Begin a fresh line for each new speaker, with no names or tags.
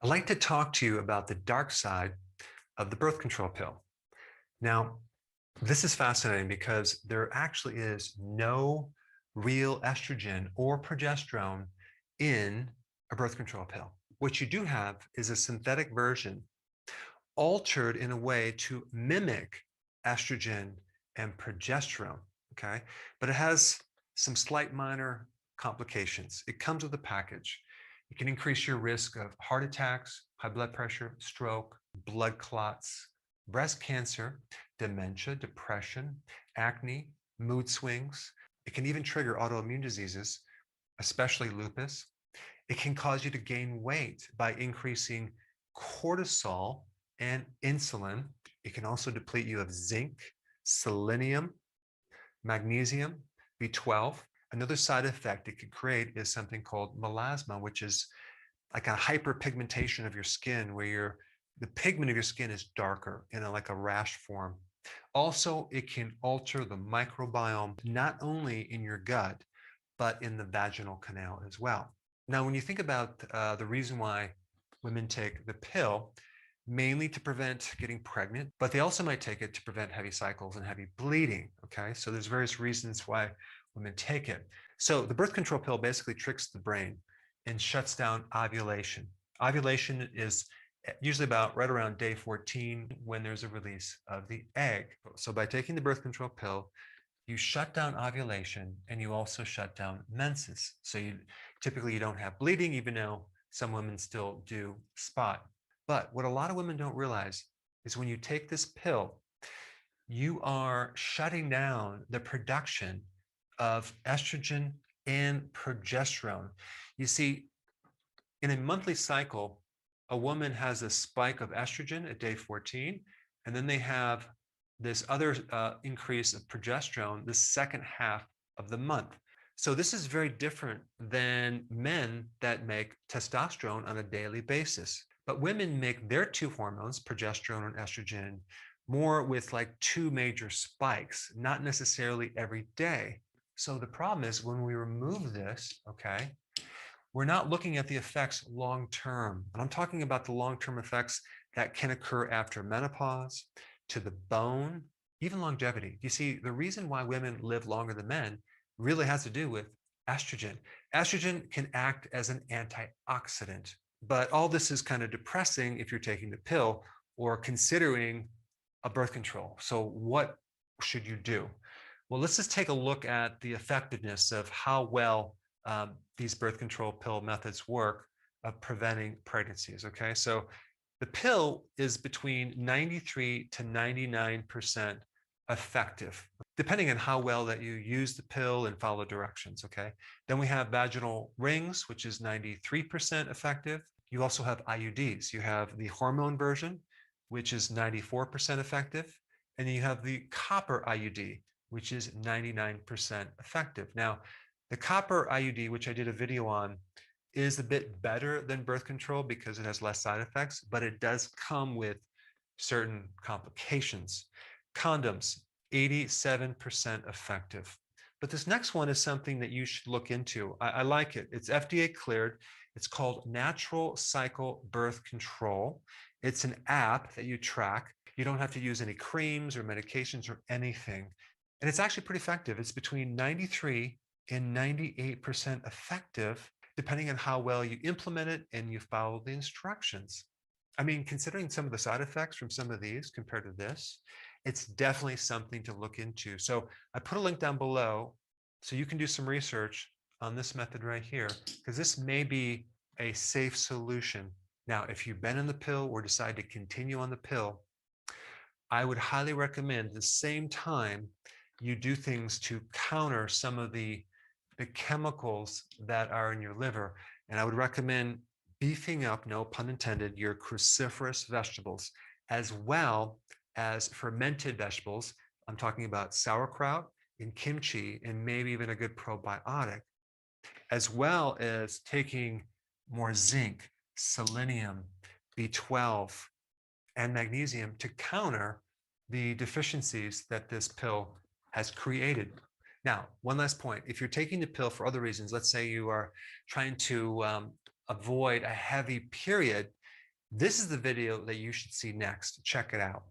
I'd like to talk to you about the dark side of the birth control pill. Now, this is fascinating because there actually is no real estrogen or progesterone in a birth control pill. What you do have is a synthetic version altered in a way to mimic estrogen and progesterone, okay? But it has some slight minor complications. It comes with a package. It can increase your risk of heart attacks, high blood pressure, stroke, blood clots, breast cancer, dementia, depression, acne, mood swings. It can even trigger autoimmune diseases, especially lupus. It can cause you to gain weight by increasing cortisol and insulin. It can also deplete you of zinc, selenium, magnesium, B12. Another side effect it could create is something called melasma, which is like a hyperpigmentation of your skin where the pigment of your skin is darker in like a rash form. Also, it can alter the microbiome, not only in your gut, but in the vaginal canal as well. Now, when you think about the reason why women take the pill, mainly to prevent getting pregnant, but they also might take it to prevent heavy cycles and heavy bleeding, okay? So there's various reasons why women take it. So the birth control pill basically tricks the brain and shuts down ovulation. Ovulation is usually about right around day 14 when there's a release of the egg. So by taking the birth control pill, you shut down ovulation and you also shut down menses. So typically you don't have bleeding, even though some women still do spot. But what a lot of women don't realize is when you take this pill, you are shutting down the production of estrogen and progesterone. You see, in a monthly cycle, a woman has a spike of estrogen at day 14, and then they have this other increase of progesterone the second half of the month. So this is very different than men that make testosterone on a daily basis. But women make their two hormones, progesterone and estrogen, more with like two major spikes, not necessarily every day. So the problem is when we remove this, okay, we're not looking at the effects long term. And I'm talking about the long-term effects that can occur after menopause, to the bone, even longevity. You see, the reason why women live longer than men really has to do with estrogen. Estrogen can act as an antioxidant, but all this is kind of depressing if you're taking the pill or considering a birth control. So what should you do? Well, let's just take a look at the effectiveness of how well these birth control pill methods work of preventing pregnancies, okay? So the pill is between 93 to 99% effective, depending on how well that you use the pill and follow directions, okay? Then we have vaginal rings, which is 93% effective. You also have IUDs. You have the hormone version, which is 94% effective. And then you have the copper IUD, which is 99% effective. Now, the copper IUD, which I did a video on, is a bit better than birth control because it has less side effects, but it does come with certain complications. Condoms, 87% effective. But this next one is something that you should look into. I like it. It's FDA cleared. It's called Natural Cycle Birth Control. It's an app that you track. You don't have to use any creams or medications or anything. And it's actually pretty effective. It's between 93 and 98% effective, depending on how well you implement it and you follow the instructions. I mean, considering some of the side effects from some of these compared to this, it's definitely something to look into. So I put a link down below so you can do some research on this method right here, because this may be a safe solution. Now, if you've been in the pill or decide to continue on the pill, I would highly recommend at the same time you do things to counter some of the chemicals that are in your liver. And I would recommend beefing up, no pun intended, your cruciferous vegetables, as well as fermented vegetables. I'm talking about sauerkraut and kimchi, and maybe even a good probiotic, as well as taking more zinc, selenium, B12, and magnesium to counter the deficiencies that this pill has created. Now, one last point. If you're taking the pill for other reasons, let's say you are trying to avoid a heavy period, This is the video that you should see next. Check it out.